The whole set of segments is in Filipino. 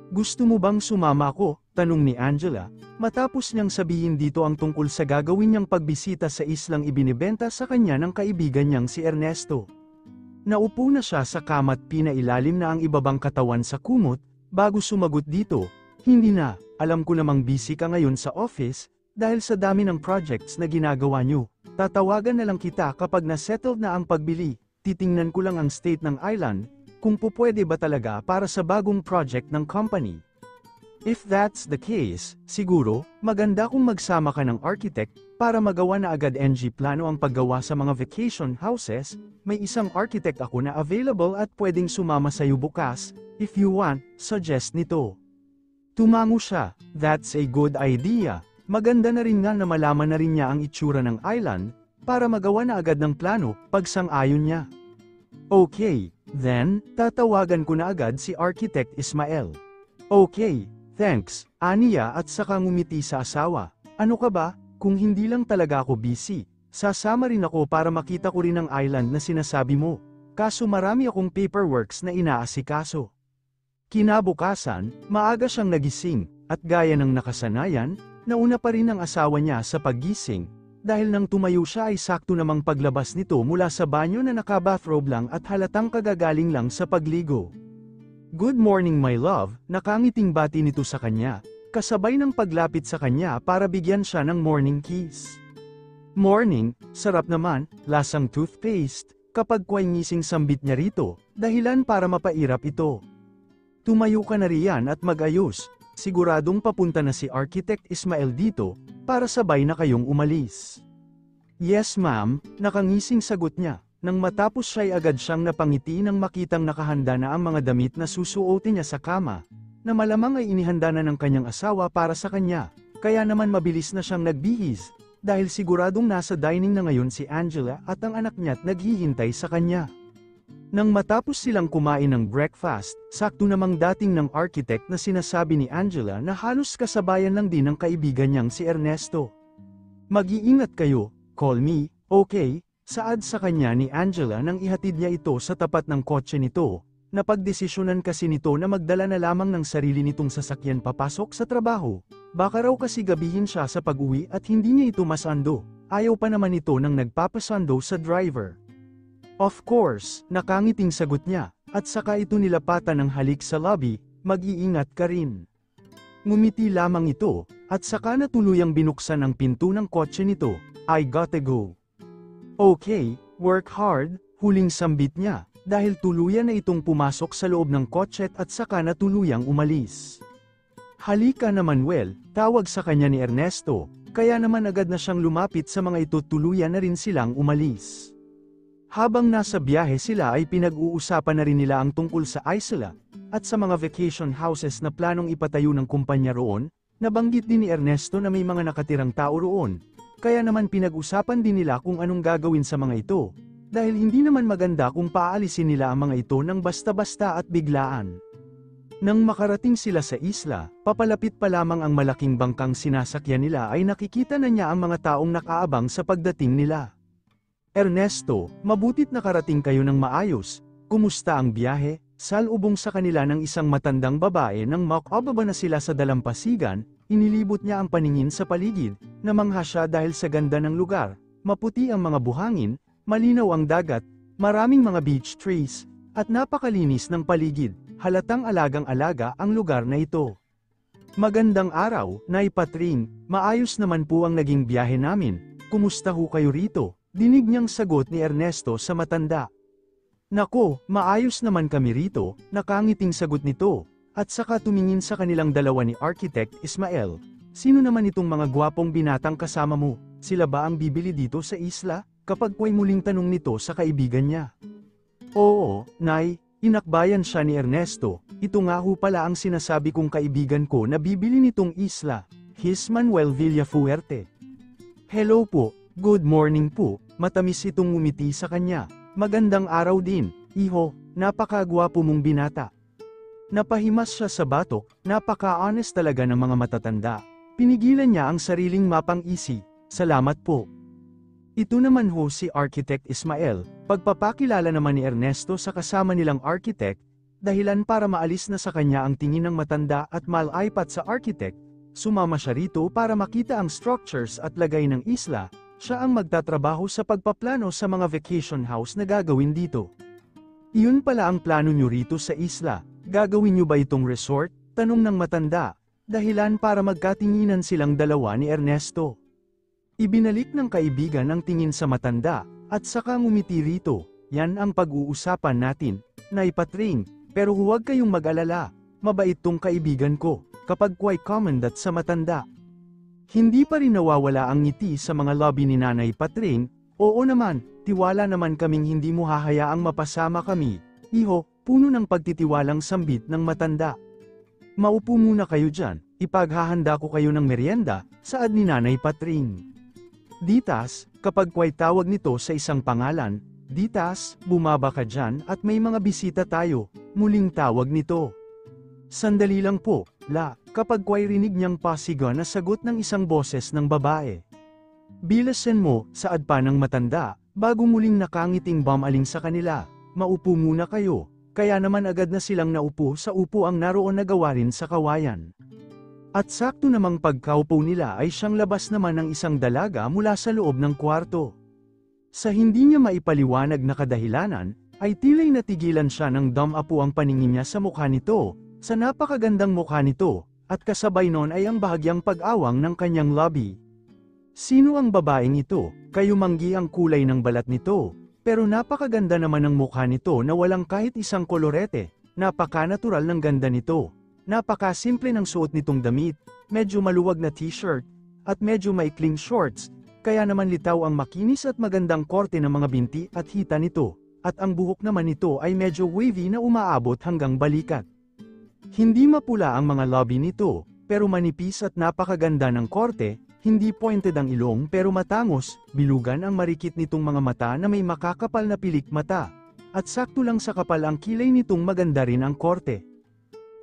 Gusto mo bang sumama ako? Tanong ni Angela, matapos niyang sabihin dito ang tungkol sa gagawin niyang pagbisita sa islang ibinibenta sa kanya ng kaibigan niyang si Ernesto. Naupo na siya sa kama at pinailalim na ang ibabang katawan sa kumot, bago sumagot dito, hindi na, alam ko namang busy ka ngayon sa office, dahil sa dami ng projects na ginagawa niyo. Tatawagan na lang kita kapag na-settled na ang pagbili, titingnan ko lang ang state ng island, kung pupwede ba talaga para sa bagong project ng company. If that's the case, siguro, maganda kung magsama ka ng architect, para magawa na agad NG plano ang paggawa sa mga vacation houses, may isang architect ako na available at pwedeng sumama sa'yo bukas, if you want, suggest nito. Tumango siya, that's a good idea, maganda na rin nga na malaman na rin niya ang itsura ng island, para magawa na agad ng plano, pagsang-ayon niya. Okay, then, tatawagan ko na agad si Architect Ismael. Okay, thanks, aniya at saka ngumiti sa asawa. Ano ka ba? Kung hindi lang talaga ako busy, sasama rin ako para makita ko rin ang island na sinasabi mo. Kaso marami akong paperworks na inaasikaso. Kinabukasan, maaga siyang nagising, at gaya ng nakasanayan, nauna pa rin ang asawa niya sa paggising, dahil nang tumayo siya ay sakto namang paglabas nito mula sa banyo na naka-bathrobe lang at halatang kagagaling lang sa pagligo. Good morning my love, nakangiting bati nito sa kanya, kasabay ng paglapit sa kanya para bigyan siya ng morning kiss. Morning, sarap naman, lasang toothpaste, kapag kway ngising sambit niya rito, dahilan para mapairap ito. Tumayo ka na riyan at mag-ayos, siguradong papunta na si Architect Ismael dito, para sabay na kayong umalis. Yes ma'am, nakangising sagot niya, nang matapos siya'y agad siyang napangiti nang makitang nakahanda na ang mga damit na susuotin niya sa kama, na malamang ay inihanda na ng kanyang asawa para sa kanya, kaya naman mabilis na siyang nagbihis, dahil siguradong nasa dining na ngayon si Angela at ang anak niya't naghihintay sa kanya. Nang matapos silang kumain ng breakfast, sakto namang dating ng architect na sinasabi ni Angela na halos kasabayan lang din ng kaibigan niyang si Ernesto. Mag-iingat kayo, call me, okay, saad sa kanya ni Angela nang ihatid niya ito sa tapat ng kotse nito. Napagdesisyonan kasi nito na magdala na lamang ng sarili nitong sasakyan papasok sa trabaho, baka raw kasi gabihin siya sa pag-uwi at hindi niya ito masando, ayaw pa naman ito nang nagpapasando sa driver. Of course, nakangiting sagot niya, at saka ito nilapatan ng halik sa lobby, mag-iingat ka rin. Ngumiti lamang ito, at saka na tuluyang binuksan ang pinto ng kotse nito, I gotta go. Okay, work hard, huling sambit niya. Dahil tuluyan na itong pumasok sa loob ng kotse at saka na tuluyang umalis. Halika na Manuel, tawag sa kanya ni Ernesto, kaya naman agad na siyang lumapit sa mga ito tuluyan na rin silang umalis. Habang nasa biyahe sila ay pinag-uusapan na rin nila ang tungkol sa Isla, at sa mga vacation houses na planong ipatayo ng kumpanya roon, nabanggit din ni Ernesto na may mga nakatirang tao roon, kaya naman pinag-usapan din nila kung anong gagawin sa mga ito. Dahil hindi naman maganda kung paalisin nila ang mga ito ng basta-basta at biglaan. Nang makarating sila sa isla, papalapit pa lamang ang malaking bangkang sinasakyan nila ay nakikita na niya ang mga taong nakaabang sa pagdating nila. Ernesto, mabutit nakarating kayo ng maayos, kumusta ang biyahe? Salubong sa kanila ng isang matandang babae nang makababa na sila sa dalampasigan, inilibot niya ang paningin sa paligid, namangha siya dahil sa ganda ng lugar, maputi ang mga buhangin, malinaw ang dagat, maraming mga beach trees, at napakalinis ng paligid, halatang alagang-alaga ang lugar na ito. Magandang araw, Nay Patring, maayos naman po ang naging biyahe namin, kumusta ho kayo rito? Dinig niyang sagot ni Ernesto sa matanda. Nako, maayos naman kami rito, nakangiting sagot nito, at saka tumingin sa kanilang dalawa ni Architect Ismael. Sino naman itong mga gwapong binatang kasama mo? Sila ba ang bibili dito sa isla? Kapag po'y muling tanong nito sa kaibigan niya. Oo, Nay, inakbayan siya ni Ernesto, ito nga ho pala ang sinasabi kong kaibigan ko na bibili nitong isla, His Manuel Villafuerte. Hello po, good morning po, matamis itong ngumiti sa kanya, magandang araw din, iho, napakagwapo mong binata. Napahimas siya sa batok, napaka-honest talaga ng mga matatanda, pinigilan niya ang sariling mapang-isi, salamat po. Ito naman ho si Architect Ismael, pagpapakilala naman ni Ernesto sa kasama nilang architect, dahilan para maalis na sa kanya ang tingin ng matanda at malaipat sa architect. Sumama siya rito para makita ang structures at lagay ng isla. Siya ang magtatrabaho sa pagpaplano sa mga vacation house na gagawin dito. Iyon pala ang plano nyo rito sa isla. Gagawin nyo ba itong resort? Tanong ng matanda. Dahilan para magkatinginan silang dalawa ni Ernesto. Ibinalik ng kaibigan ang tingin sa matanda, at saka ngumiti rito. Yan ang pag-uusapan natin, Nay Patring, pero huwag kayong mag-alala, mabait tong kaibigan ko, kapag quite commendat sa matanda. Hindi pa rin nawawala ang ngiti sa mga lobby ni Nanay Patring. Oo naman, tiwala naman kaming hindi mo hahayaang mapasama kami, iho, puno ng pagtitiwalang sambit ng matanda. Maupo muna kayo dyan, ipaghahanda ko kayo ng merienda, saad ni Nanay Patring. Ditas, kapag quite tawag nito sa isang pangalan, Ditas, bumaba ka dyan at may mga bisita tayo, muling tawag nito. Sandali lang po, kapag quite rinig niyang pasiga na sagot ng isang boses ng babae. Bilasan mo, saad pa ng matanda, bago muling nakangiting bumaling sa kanila, maupo muna kayo, kaya naman agad na silang naupo sa upo ang naroon na gawarin sa kawayan. At sakto namang pagkaupo nila ay siyang labas naman ng isang dalaga mula sa loob ng kwarto. Sa hindi niya maipaliwanag na kadahilanan, ay tila'y natigilan siya ng dam-apo ang paningin niya sa mukha nito, sa napakagandang mukha nito, at kasabay nun ay ang bahagyang pag-awang ng kanyang labi. Sino ang babaeng ito? Kayumanggi ang kulay ng balat nito, pero napakaganda naman ng mukha nito na walang kahit isang kolorete, napaka-natural ng ganda nito. Napaka-simple ng suot nitong damit, medyo maluwag na t-shirt, at medyo maikling shorts, kaya naman litaw ang makinis at magandang korte ng mga binti at hita nito, at ang buhok naman nito ay medyo wavy na umaabot hanggang balikat. Hindi mapula ang mga lobby nito, pero manipis at napakaganda ng korte, hindi pointed ang ilong pero matangos, bilugan ang marikit nitong mga mata na may makakapal na pilik mata, at sakto lang sa kapal ang kilay nitong maganda rin ang korte.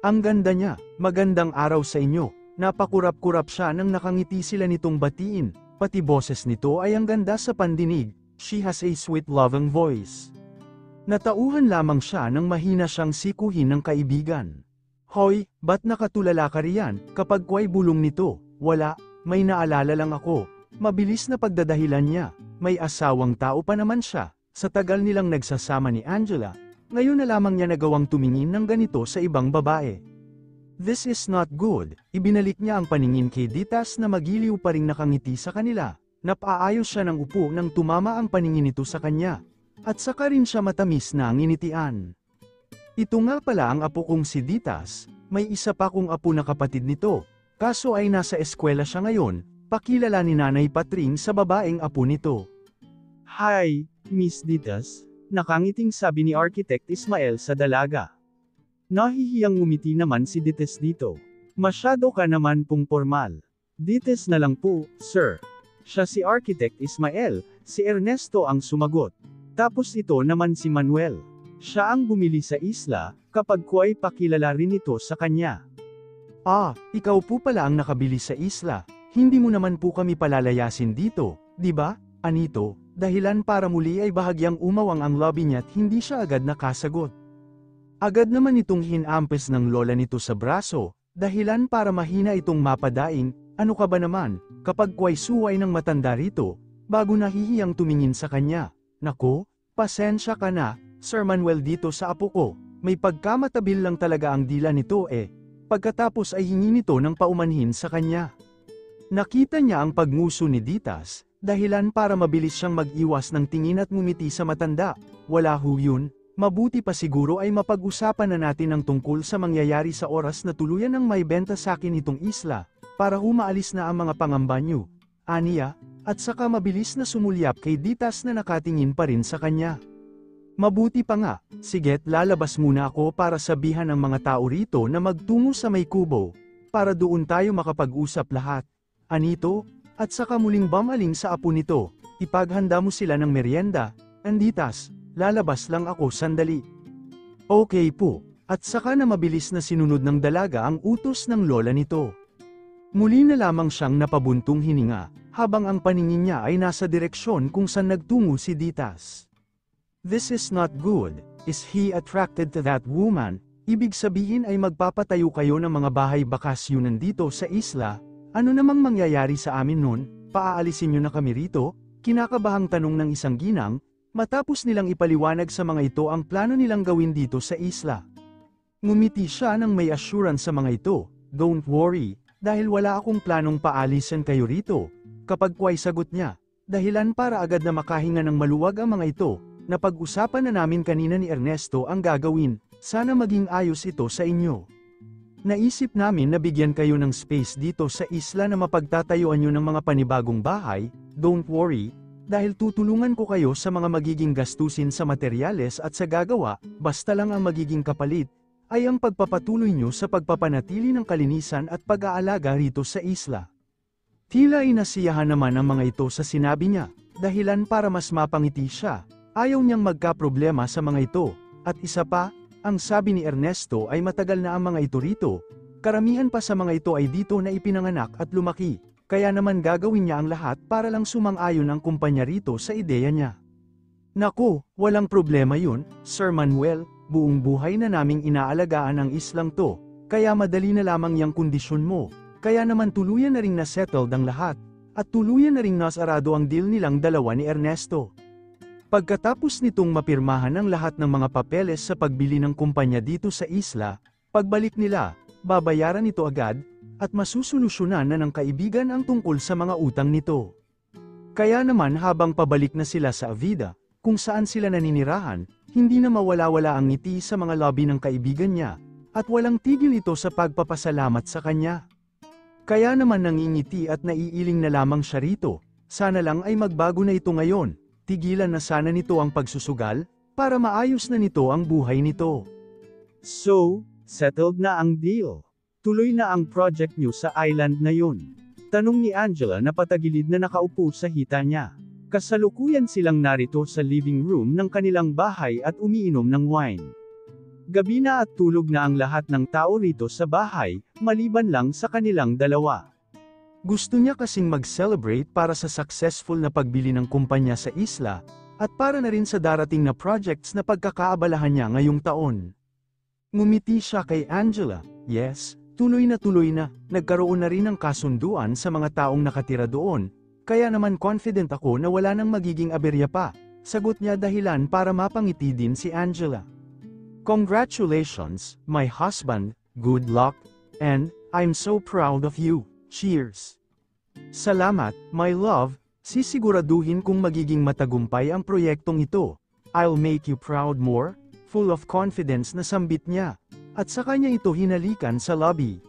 Ang ganda niya, magandang araw sa inyo, napakurap-kurap siya nang nakangiti sila nitong batiin, pati boses nito ay ang ganda sa pandinig, she has a sweet loving voice. Natauhan lamang siya nang mahina siyang sikuhin ng kaibigan. Hoy, ba't nakatulala ka riyan, kapag kway bulong nito, wala, may naalala lang ako, mabilis na pagdadahilan niya, may asawang tao pa naman siya, sa tagal nilang nagsasama ni Angela. Ngayon na lamang niya nagawang tumingin ng ganito sa ibang babae. This is not good, ibinalik niya ang paningin kay Ditas na magiliw pa ring nakangiti sa kanila, napaayos siya ng upo nang tumama ang paningin nito sa kanya, at saka rin siya matamis na nginitian. Ito nga pala ang apo kong si Ditas, may isa pa kong apo na kapatid nito, kaso ay nasa eskwela siya ngayon, pakilala ni Nanay Patring sa babaeng apo nito. Hi, Miss Ditas. Nakangiting sabi ni Architect Ismael sa dalaga. Nahihiyang ngumiti naman si Dites dito. Masyado ka naman pong formal. Dites na lang po, sir. Siya si Architect Ismael, si Ernesto ang sumagot. Tapos ito naman si Manuel. Siya ang bumili sa isla, kapag ko ay pakilala rin ito sa kanya. Ah, ikaw po pala ang nakabili sa isla. Hindi mo naman po kami palalayasin dito, di ba, Anito? Dahilan para muli ay bahagyang umawang ang lobby niya at hindi siya agad nakasagot. Agad naman itong hinampes ng lola nito sa braso, dahilan para mahina itong mapadaing, ano ka ba naman, kapag kway suway ng matanda rito, bago nahihiyang tumingin sa kanya. Nako, pasensya ka na, Sir Manuel dito sa apo ko, may pagkamatabil lang talaga ang dila nito eh. Pagkatapos ay hingi nito ng paumanhin sa kanya. Nakita niya ang pagnguso ni Ditas, dahilan para mabilis siyang mag-iwas ng tingin at ngumiti sa matanda. Wala ho yun, mabuti pa siguro ay mapag-usapan na natin ang tungkol sa mangyayari sa oras na tuluyan ng may benta sa akin itong isla, para humaalis na ang mga pangamba niyo. Aniya, at saka mabilis na sumulyap kay Ditas na nakatingin pa rin sa kanya. Mabuti pa nga, siget lalabas muna ako para sabihan ang mga tao rito na magtungo sa may kubo, para doon tayo makapag-usap lahat. Anito? At saka muling bumaling sa apo nito, ipaghanda mo sila ng merienda, Anditas, lalabas lang ako sandali. Okay po, at saka na mabilis na sinunod ng dalaga ang utos ng lola nito. Muli na lamang siyang napabuntong hininga, habang ang paningin niya ay nasa direksyon kung saan nagtungo si Ditas. This is not good, is he attracted to that woman? Ibig sabihin ay magpapatayo kayo ng mga bahay bakasyonan dito sa isla, ano namang mangyayari sa amin nun, paaalisin nyo na kami rito? Kinakabahang tanong ng isang ginang, matapos nilang ipaliwanag sa mga ito ang plano nilang gawin dito sa isla. Ngumiti siya nang may assurance sa mga ito, "Don't worry, dahil wala akong planong paalisin kayo rito." Kapag kuway sagot niya, dahilan para agad na makahinga ng maluwag ang mga ito, napag-usapan na namin kanina ni Ernesto ang gagawin, sana maging ayos ito sa inyo. Naisip namin na bigyan kayo ng space dito sa isla na mapagtatayuan nyo ng mga panibagong bahay, don't worry, dahil tutulungan ko kayo sa mga magiging gastusin sa materyales at sa gagawa, basta lang ang magiging kapalit, ay ang pagpapatuloy nyo sa pagpapanatili ng kalinisan at pag-aalaga rito sa isla. Tila inasiyahan naman ang mga ito sa sinabi niya, dahilan para mas mapangiti siya, ayaw niyang magkaproblema sa mga ito, at isa pa, ang sabi ni Ernesto ay matagal na ang mga ito rito, karamihan pa sa mga ito ay dito na ipinanganak at lumaki, kaya naman gagawin niya ang lahat para lang sumang-ayon ang kumpanya rito sa ideya niya. Naku, walang problema yun, Sir Manuel, buong buhay na naming inaalagaan ang islang to, kaya madali na lamang yang kondisyon mo, kaya naman tuluyan na ring nasettled ang lahat, at tuluyan na ring nasarado ang deal nilang dalawa ni Ernesto. Pagkatapos nitong mapirmahan ang lahat ng mga papeles sa pagbili ng kumpanya dito sa isla, pagbalik nila, babayaran ito agad, at masusolusyonan na ng kaibigan ang tungkol sa mga utang nito. Kaya naman habang pabalik na sila sa Avida, kung saan sila naninirahan, hindi na mawala-wala ang ngiti sa mga lobby ng kaibigan niya, at walang tigil ito sa pagpapasalamat sa kanya. Kaya naman nangingiti at naiiling na lamang siya rito, sana lang ay magbago na ito ngayon. Tigilan na sana nito ang pagsusugal, para maayos na nito ang buhay nito. So, settled na ang deal. Tuloy na ang project niyo sa island na yun. Tanong ni Angela na patagilid na nakaupo sa hita niya. Kasalukuyan silang narito sa living room ng kanilang bahay at umiinom ng wine. Gabi na at tulog na ang lahat ng tao rito sa bahay, maliban lang sa kanilang dalawa. Gusto niya kasing mag-celebrate para sa successful na pagbili ng kumpanya sa isla, at para na rin sa darating na projects na pagkakaabalahan niya ngayong taon. Ngumiti siya kay Angela, yes, tuloy na, nagkaroon na rin ng kasunduan sa mga taong nakatira doon, kaya naman confident ako na wala nang magiging aberya pa, sagot niya dahilan para mapangiti din si Angela. Congratulations, my husband, good luck, and, I'm so proud of you. Cheers! Salamat, my love, sisiguraduhin kong magiging matagumpay ang proyektong ito. I'll make you proud more, full of confidence na sambit niya, at sa kanya ito hinalikan sa lobby.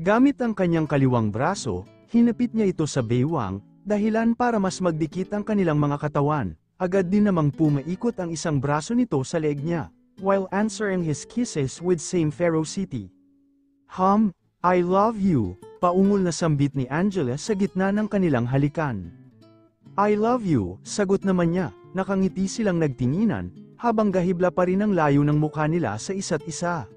Gamit ang kanyang kaliwang braso, hinapit niya ito sa baywang, dahilan para mas magdikit ang kanilang mga katawan, agad din namang pumaikot ang isang braso nito sa leeg niya, while answering his kisses with same ferocity. I love you, paungol na sambit ni Angela sa gitna ng kanilang halikan. I love you, sagot naman niya, nakangiti silang nagtinginan, habang gahibla pa rin ang layo ng mukha nila sa isa't isa.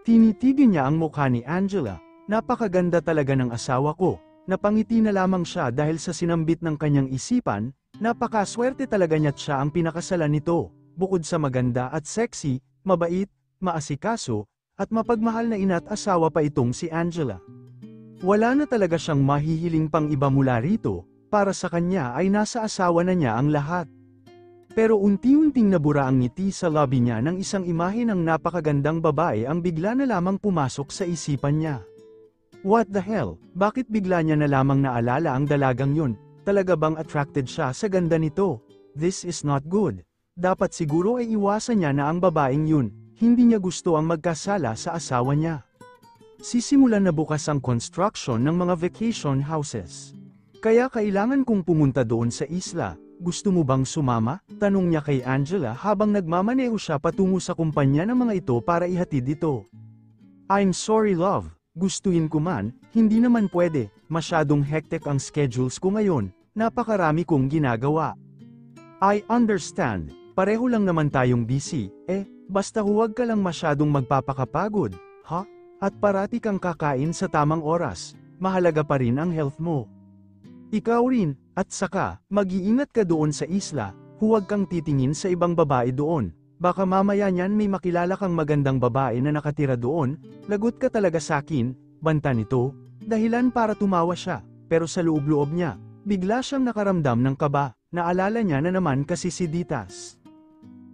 Tinitigin niya ang mukha ni Angela, napakaganda talaga ng asawa ko, napangiti na lamang siya dahil sa sinambit ng kanyang isipan, napakaswerte talaga niya't siya ang pinakasalan nito, bukod sa maganda at sexy, mabait, maasikaso, at mapagmahal na ina't asawa pa itong si Angela. Wala na talaga siyang mahihiling pang iba mula rito, para sa kanya ay nasa asawa na niya ang lahat. Pero unti-unting nabura ang ngiti sa lobby niya ng isang imahe ng napakagandang babae ang bigla na lamang pumasok sa isipan niya. What the hell, bakit bigla niya na lamang naalala ang dalagang yun, talaga bang attracted siya sa ganda nito? This is not good. Dapat siguro ay iwasan niya na ang babaeng yun. Hindi niya gusto ang magkasala sa asawa niya. Sisimulan na bukas ang construction ng mga vacation houses. Kaya kailangan kong pumunta doon sa isla. Gusto mo bang sumama? Tanong niya kay Angela habang nagmamaneho siya patungo sa kumpanya ng mga ito para ihatid ito. I'm sorry love, gustuin ko man, hindi naman pwede, masyadong hectic ang schedules ko ngayon, napakarami kong ginagawa. I understand, pareho lang naman tayong busy, basta huwag ka lang masyadong magpapakapagod, ha? At parati kang kakain sa tamang oras, mahalaga pa rin ang health mo. Ikaw rin, at saka, mag-iingat ka doon sa isla, huwag kang titingin sa ibang babae doon, Baka mamaya niyan may makilala kang magandang babae na nakatira doon, lagot ka talaga sakin, banta nito, dahilan para tumawa siya, pero sa loob-loob niya, bigla siyang nakaramdam ng kaba, naalala niya na naman kasi si Ditas.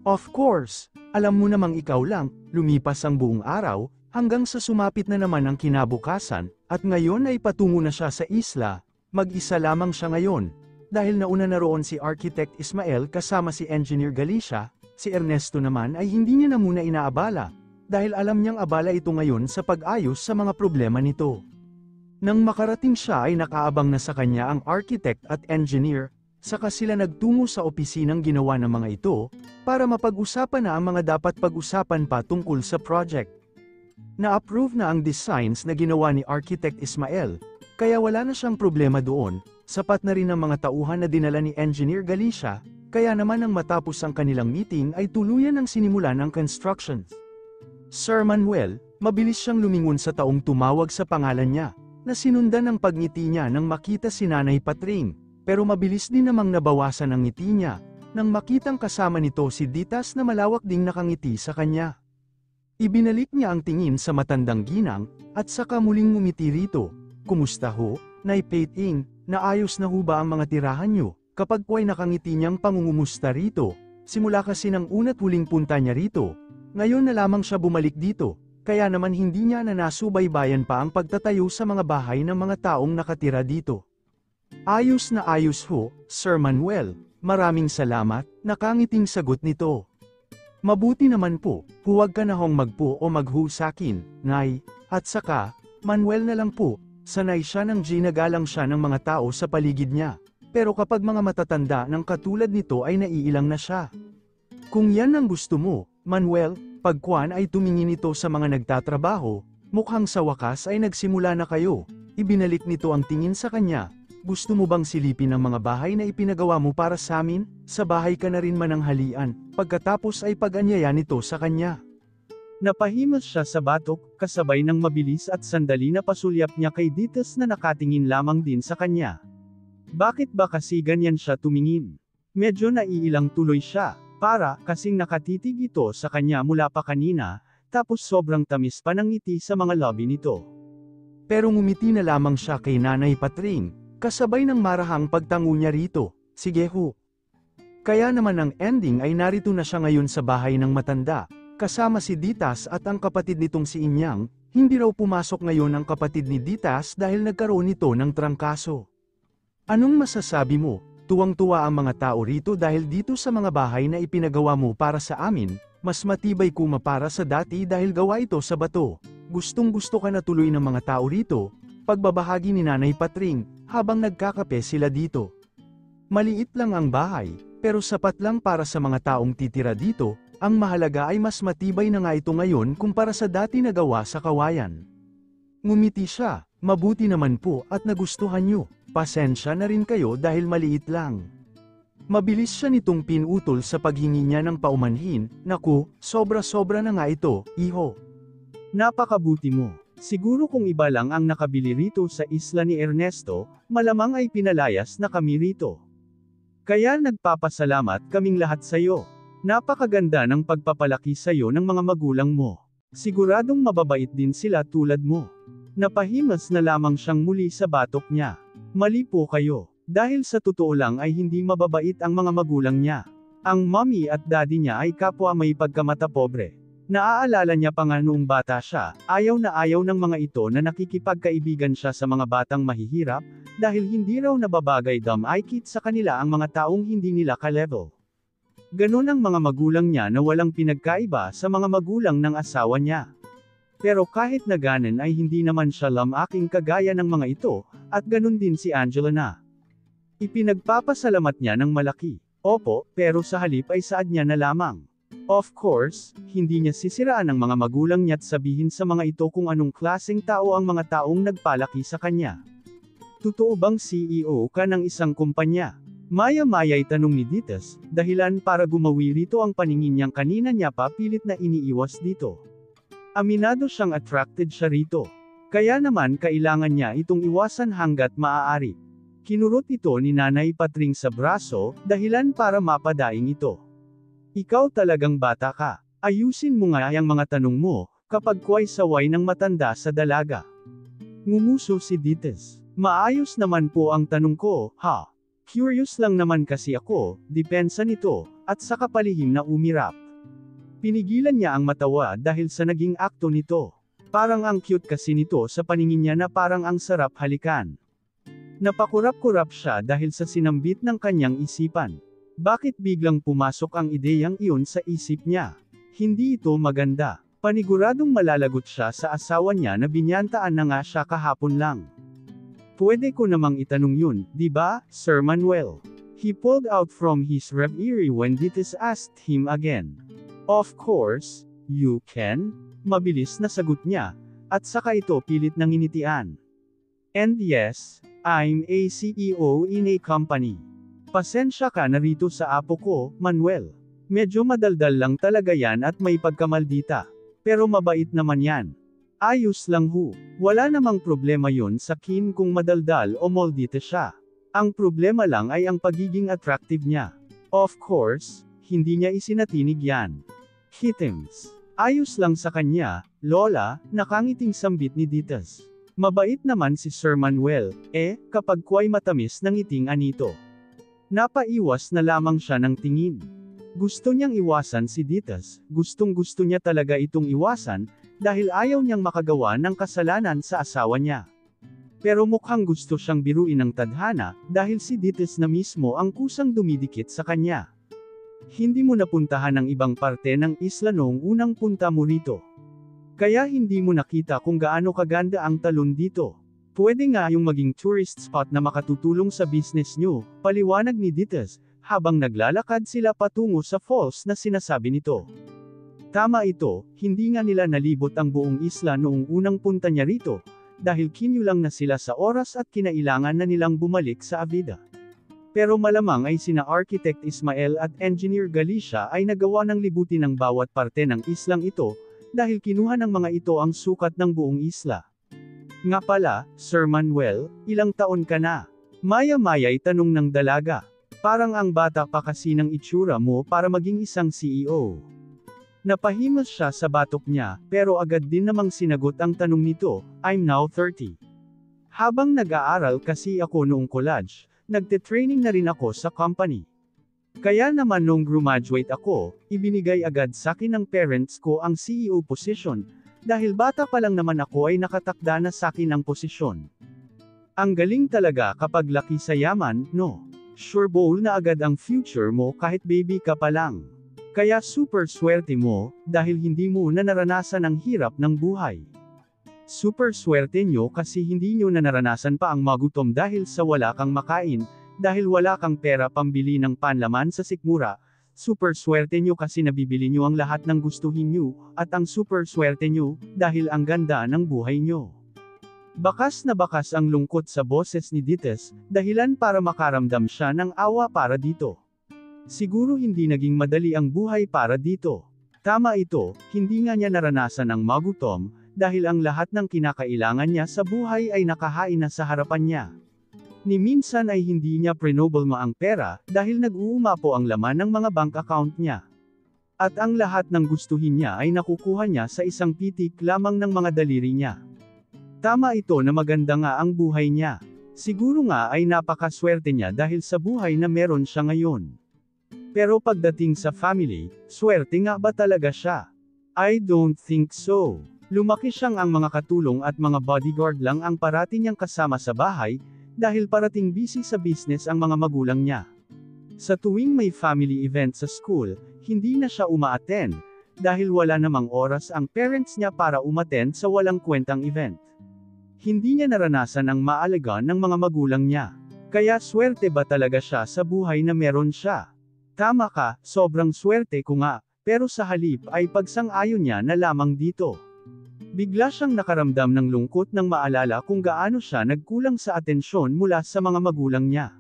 Of course, alam mo namang ikaw lang, lumipas ang buong araw, hanggang sa sumapit na naman ang kinabukasan, at ngayon ay patungo na siya sa isla, mag-isa lamang siya ngayon, dahil nauna na roon si Architect Ismael kasama si Engineer Galicia. Si Ernesto naman ay hindi niya na muna inaabala, dahil alam niyang abala ito ngayon sa pag-ayos sa mga problema nito. Nang makarating siya ay nakaabang na sa kanya ang architect at engineer, saka sila nagtungo sa opisinang ginawa ng mga ito, para mapag-usapan na ang mga dapat pag-usapan pa tungkol sa project. Na-approve na ang designs na ginawa ni Architect Ismael, kaya wala na siyang problema doon, sapat na rin ang mga tauhan na dinala ni Engineer Galicia. Kaya naman nang matapos ang kanilang meeting ay tuluyan ang sinimulan ang construction. Sir Manuel, mabilis siyang lumingon sa taong tumawag sa pangalan niya, na sinundan ng pagngiti niya nang makita si Nanay Patring, pero mabilis din namang nabawasan ang ngiti niya, nang makitang kasama nito si Ditas na malawak ding nakangiti sa kanya. Ibinalik niya ang tingin sa matandang ginang, at saka muling ngumiti rito. Kumusta ho, Nay Pating, naayos na ho ba ang mga tirahan niyo? Kapag po ay nakangiti niyang pangungumusta rito, simula kasi ng una't huling punta niya rito, ngayon na lamang siya bumalik dito, kaya naman hindi niya na nasubaybayan pa ang pagtatayo sa mga bahay ng mga taong nakatira dito. Ayos na ayos ho, Sir Manuel, maraming salamat, nakangiting sagot nito. Mabuti naman po, huwag ka na hong magpo o maghu sakin, Nay, at saka, Manuel na lang po, sanay siya nang ginagalang siya ng mga tao sa paligid niya. Pero kapag mga matatanda ng katulad nito ay naiilang na siya. Kung yan ang gusto mo, Manuel, pagkuan ay tumingin ito sa mga nagtatrabaho, mukhang sa wakas ay nagsimula na kayo. Ibinalik nito ang tingin sa kanya. Gusto mo bang silipin ang mga bahay na ipinagawa mo para sa amin? Sa bahay ka na rin mananghalian, pagkatapos ay pag-anyaya nito sa kanya. Napahimas siya sa batok, kasabay ng mabilis at sandali na pasulyap niya kay Ditas na nakatingin lamang din sa kanya. Bakit ba kasi ganyan siya tumingin? Medyo naiilang tuloy siya, para kasing nakatitig ito sa kanya mula pa kanina, tapos sobrang tamis pa ng ngiti sa mga labi nito. Pero ngumiti na lamang siya kay Nanay Patring, kasabay ng marahang pagtango niya rito, sige ho. Kaya naman ang ending ay narito na siya ngayon sa bahay ng matanda, kasama si Ditas at ang kapatid nitong si Inyang, hindi raw pumasok ngayon ang kapatid ni Ditas dahil nagkaroon nito ng trangkaso. Anong masasabi mo? Tuwang-tuwa ang mga tao rito dahil dito sa mga bahay na ipinagawa mo para sa amin, mas matibay kuma para sa dati dahil gawa ito sa bato. Gustong-gusto ka na tuloy ng mga tao rito, pagbabahagi ni Nanay Patring, habang nagkakape sila dito. Maliit lang ang bahay, pero sapat lang para sa mga taong titira dito, ang mahalaga ay mas matibay na nga ito ngayon kumpara sa dati na gawa sa kawayan. Ngumiti siya, mabuti naman po at nagustuhan niyo. Pasensya na rin kayo dahil maliit lang. Mabilis siya nitong pinutol sa paghingi niya ng paumanhin, naku, sobra-sobra na nga ito, iho. Napakabuti mo. Siguro kung iba lang ang nakabili rito sa isla ni Ernesto, malamang ay pinalayas na kami rito. Kaya nagpapasalamat kaming lahat sa iyo. Napakaganda ng pagpapalaki sa iyo ng mga magulang mo. Siguradong mababait din sila tulad mo. Napahimas na lamang siyang muli sa batok niya. Mali po kayo. Dahil sa totoo lang ay hindi mababait ang mga magulang niya. Ang mommy at daddy niya ay kapwa may pagkamata pobre. Naaalala niya pa nga noong bata siya, ayaw na ayaw ng mga ito na nakikipagkaibigan siya sa mga batang mahihirap, dahil hindi raw nababagay dumikit sa kanila ang mga taong hindi nila ka-level. Ganon ang mga magulang niya na walang pinagkaiba sa mga magulang ng asawa niya. Pero kahit na ganon ay hindi naman siya lamaking kagaya ng mga ito, at ganon din si Angela na. Ipinagpapasalamat niya ng malaki. Opo, pero sa halip ay saad niya na lamang. Of course, hindi niya sisiraan ang mga magulang niya at sabihin sa mga ito kung anong klaseng tao ang mga taong nagpalaki sa kanya. Totoo bang CEO ka ng isang kumpanya? Maya-maya'y tanong ni Ditas, dahilan para gumawi rito ang paningin niyang kanina niya pa pilit na iniiwas dito. Aminado siyang attracted siya rito. Kaya naman kailangan niya itong iwasan hanggat maaari. Kinurot ito ni Nanay Patring sa braso, dahilan para mapadaing ito. Ikaw talagang bata ka. Ayusin mo nga ang mga tanong mo, kapag kway saway ng matanda sa dalaga. Ngumuso si Dites. Maayos naman po ang tanong ko, ha? Curious lang naman kasi ako, depensa nito, at sa kapalihim na umirap. Pinigilan niya ang matawa dahil sa naging akto nito. Parang ang cute kasi nito sa paningin niya na parang ang sarap halikan. Napakurap-kurap siya dahil sa sinambit ng kanyang isipan. Bakit biglang pumasok ang ideyang iyon sa isip niya? Hindi ito maganda. Paniguradong malalagot siya sa asawa niya na binyantaan na nga siya kahapon lang. Pwede ko namang itanong yun, di ba, Sir Manuel? He pulled out from his reverie when Dites asked him again. Of course, you can. Mabilis na sagot niya, at saka ito pilit nang initian. And yes, I'm a CEO in a company. Pasensya ka na rito sa apo ko, Manuel. Medyo madaldal lang talaga yan at may pagkamaldita. Pero mabait naman yan. Ayos lang ho. Wala namang problema yun sa kin kung madaldal o moldita siya. Ang problema lang ay ang pagiging attractive niya. Of course, hindi niya isinatinig yan. Hitims. Ayos lang sa kanya, Lola, nakangiting sambit ni Dites. Mabait naman si Sir Manuel, kapag kway matamis ng ngiting anito. Napaiwas na lamang siya ng tingin. Gusto niyang iwasan si Dites, gustong-gusto niya talaga itong iwasan, dahil ayaw niyang makagawa ng kasalanan sa asawa niya. Pero mukhang gusto siyang biruin ng tadhana, dahil si Dites na mismo ang kusang dumidikit sa kanya. Hindi mo napuntahan ang ibang parte ng isla noong unang punta mo rito. Kaya hindi mo nakita kung gaano kaganda ang talon dito. Pwede nga yung maging tourist spot na makatutulong sa business nyo, paliwanag ni Dites, habang naglalakad sila patungo sa falls na sinasabi nito. Tama ito, hindi nga nila nalibot ang buong isla noong unang punta niya rito, dahil kinulang na sila sa oras at kinailangan na nilang bumalik sa Avida. Pero malamang ay sina Architect Ismael at Engineer Galicia ay nagawa ng libutin ang bawat parte ng islang ito, dahil kinuha ng mga ito ang sukat ng buong isla. Nga pala, Sir Manuel, ilang taon ka na? Maya-maya'y tanong ng dalaga. Parang ang bata pa kasi ng itsura mo para maging isang CEO. Napahimos siya sa batok niya, pero agad din namang sinagot ang tanong nito, I'm now 30. Habang nag-aaral kasi ako noong college, nagte-training na rin ako sa company. Kaya naman nung graduate ako, ibinigay agad sa akin ng parents ko ang CEO position, dahil bata pa lang naman ako ay nakatakda na sa akin ang posisyon. Ang galing talaga kapag laki sa yaman, no? Sure bowl na agad ang future mo kahit baby ka pa lang. Kaya super swerte mo, dahil hindi mo na naranasan ang hirap ng buhay. Super swerte nyo kasi hindi nyo na naranasan pa ang magutom dahil sa wala kang makain, dahil wala kang pera pambili ng panlaman sa sikmura. Super swerte nyo kasi nabibili nyo ang lahat ng gustuhin nyo, at ang super swerte nyo, dahil ang ganda ng buhay nyo. Bakas na bakas ang lungkot sa boses ni Dites, dahilan para makaramdam siya ng awa para dito. Siguro hindi naging madali ang buhay para dito. Tama ito, hindi nga niya naranasan ang magutom, dahil ang lahat ng kinakailangan niya sa buhay ay nakahain na sa harapan niya. Ni minsan ay hindi niya prenoble ang pera, dahil nag-uumapo ang laman ng mga bank account niya. At ang lahat ng gustuhin niya ay nakukuha niya sa isang pitik lamang ng mga daliri niya. Tama ito na maganda nga ang buhay niya. Siguro nga ay napakaswerte niya dahil sa buhay na meron siya ngayon. Pero pagdating sa family, swerte nga ba talaga siya? I don't think so. Lumaki siyang ang mga katulong at mga bodyguard lang ang parati niyang kasama sa bahay, dahil parating busy sa business ang mga magulang niya. Sa tuwing may family event sa school, hindi na siya uma-attend, dahil wala namang oras ang parents niya para umattend sa walang kwentang event. Hindi niya naranasan ang maalagaan ng mga magulang niya. Kaya swerte ba talaga siya sa buhay na meron siya? Tama ka, sobrang swerte ko nga, pero sa halip ay pagsang-ayon niya na lamang dito. Bigla siyang nakaramdam ng lungkot nang maalala kung gaano siya nagkulang sa atensyon mula sa mga magulang niya.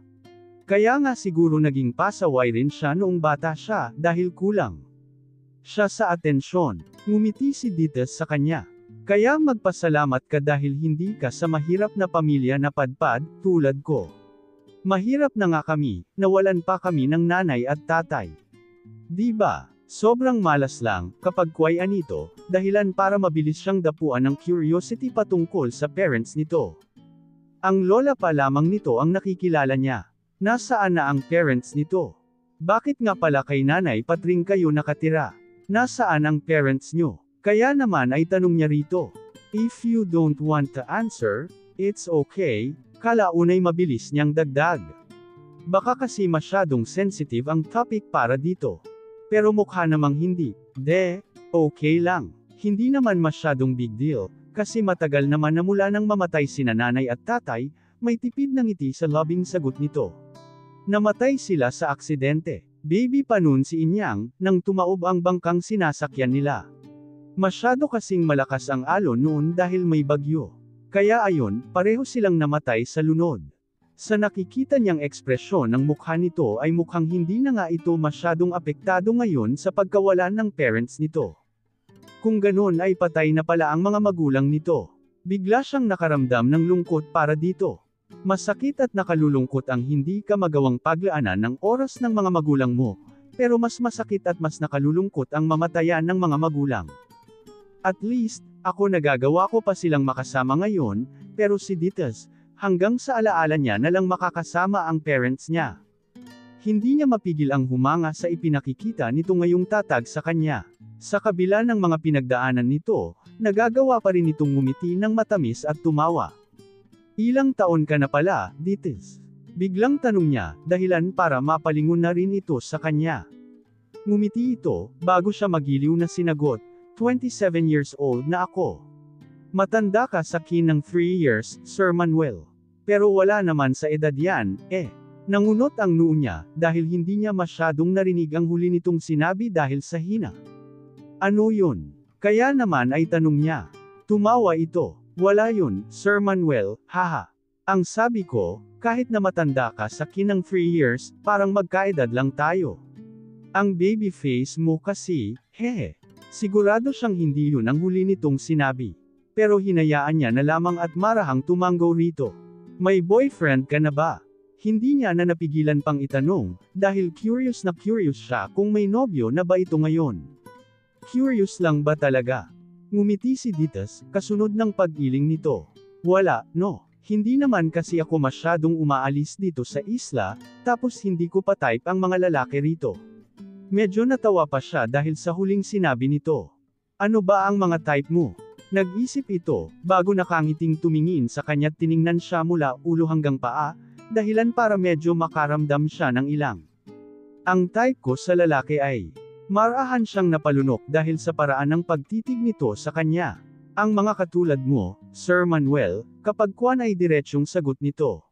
Kaya nga siguro naging pasaway rin siya noong bata siya, dahil kulang siya sa atensyon. Ngumiti si Dites sa kanya. Kaya magpasalamat ka dahil hindi ka sa mahirap na pamilya na padpad, tulad ko. Mahirap na nga kami, nawalan pa kami ng nanay at tatay. Di ba? Sobrang malas lang, kapag kway anito, dahilan para mabilis siyang dapuan ng curiosity patungkol sa parents nito. Ang lola pa lamang nito ang nakikilala niya. Nasaan na ang parents nito? Bakit nga pala kay Nanay Patring kayo nakatira? Nasaan ang parents nyo? Kaya naman ay tanong niya rito. If you don't want to answer, it's okay, kalaunay mabilis niyang dagdag. Baka kasi masyadong sensitive ang topic para dito. Pero mukha namang hindi. Okay lang. Hindi naman masyadong big deal, kasi matagal naman na mula nang mamatay sina nanay at tatay, may tipid ng ngiti sa labing sagot nito. Namatay sila sa aksidente. Baby pa nun si Inyang, nang tumaob ang bangkang sinasakyan nila. Masyado kasing malakas ang alon noon dahil may bagyo. Kaya ayon, pareho silang namatay sa lunod. Sa nakikita niyang ekspresyon ng mukha nito ay mukhang hindi na nga ito masyadong apektado ngayon sa pagkawalan ng parents nito. Kung ganon ay patay na pala ang mga magulang nito. Bigla siyang nakaramdam ng lungkot para dito. Masakit at nakalulungkot ang hindi ka magawang paglaanan ng oras ng mga magulang mo, pero mas masakit at mas nakalulungkot ang mamatayan ng mga magulang. At least, ako nagagawa ko pa silang makasama ngayon, pero si Ditas, hanggang sa alaala niya na lang makakasama ang parents niya. Hindi niya mapigil ang humanga sa ipinakikita nito ngayong tatag sa kanya. Sa kabila ng mga pinagdaanan nito, nagagawa pa rin itong ngumiti ng matamis at tumawa. Ilang taon ka na pala, Ditas? Biglang tanong niya, dahilan para mapalingon na rin ito sa kanya. Ngumiti ito, bago siya magiliw na sinagot, 27 years old na ako. Matanda ka sa akin ng 3 years, Sir Manuel. Pero wala naman sa edad yan, Nangunot ang noo niya, dahil hindi niya masyadong narinig ang huli nitong sinabi dahil sa hina. Ano yun? Kaya naman ay tanong niya. Tumawa ito. Wala yun, Sir Manuel, haha. Ang sabi ko, kahit na matanda ka sa akin ng 3 years, parang magkaedad lang tayo. Ang baby face mo kasi, hehe. Sigurado siyang hindi yun ang huli nitong sinabi. Pero hinayaan niya na lamang at marahang tumanggo rito. May boyfriend ka na ba? Hindi niya na napigilan pang itanong, dahil curious na curious siya kung may nobyo na ba ito ngayon. Curious lang ba talaga? Ngumiti si Ditas, kasunod ng pag-iling nito. Wala, no. Hindi naman kasi ako masyadong umaalis dito sa isla, tapos hindi ko pa type ang mga lalaki rito. Medyo natawa pa siya dahil sa huling sinabi nito. Ano ba ang mga type mo? Nag-isip ito, bago nakangiting tumingin sa kanya't tiningnan siya mula ulo hanggang paa, dahilan para medyo makaramdam siya ng ilang. Ang type ko sa lalaki ay, marahan siyang napalunok dahil sa paraan ng pagtitig nito sa kanya. Ang mga katulad mo, Sir Manuel, kapag kwan ay diretsyong sagot nito.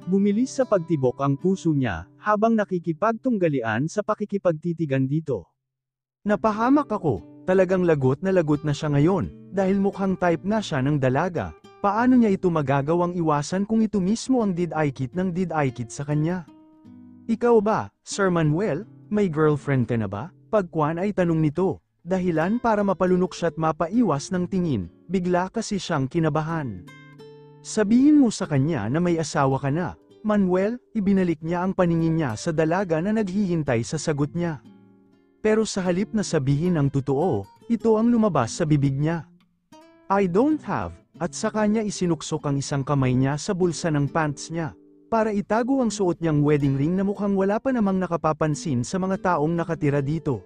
Bumilis sa pagtibok ang puso niya, habang nakikipagtunggalian sa pakikipagtitigan dito. Napahamak ako, talagang lagot na siya ngayon, dahil mukhang type na siya ng dalaga. Paano niya ito magagawang iwasan kung ito mismo ang did-I-kit ng did-I-kit sa kanya? Ikaw ba, Sir Manuel, may girlfriend ka na ba? Pagkwan ay tanong nito, dahilan para mapalunok siya at mapaiwas ng tingin, bigla kasi siyang kinabahan. Sabihin mo sa kanya na may asawa ka na. Manuel, ibinalik niya ang paningin niya sa dalaga na naghihintay sa sagot niya. Pero sa halip na sabihin ang totoo, ito ang lumabas sa bibig niya. I don't have, at sa kanya isinuksok ang isang kamay niya sa bulsa ng pants niya, para itago ang suot niyang wedding ring na mukhang wala pa namang nakapapansin sa mga taong nakatira dito.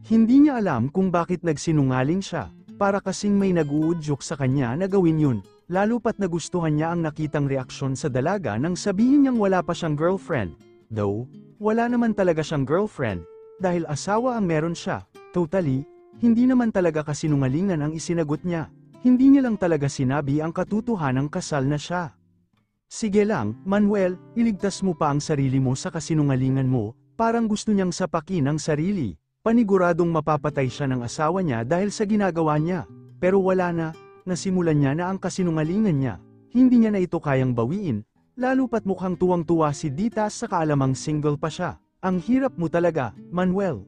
Hindi niya alam kung bakit nagsinungaling siya, para kasing may nag-uudyok sa kanya na gawin yun, lalo pat nagustuhan niya ang nakitang reaksyon sa dalaga nang sabihin niyang wala pa siyang girlfriend. Though, wala naman talaga siyang girlfriend, dahil asawa ang meron siya. Totally, hindi naman talaga kasinungalingan ang isinagot niya. Hindi niya lang talaga sinabi ang katotohanang kasal na siya. Sige lang, Manuel, iligtas mo pa ang sarili mo sa kasinungalingan mo, parang gusto niyang sapakin ang sarili. Paniguradong mapapatay siya ng asawa niya dahil sa ginagawa niya. Pero wala na, nasimulan niya na ang kasinungalingan niya. Hindi niya na ito kayang bawiin, lalo pat mukhang tuwang-tuwa si Dita sa kaalamang single pa siya. Ang hirap mo talaga, Manuel.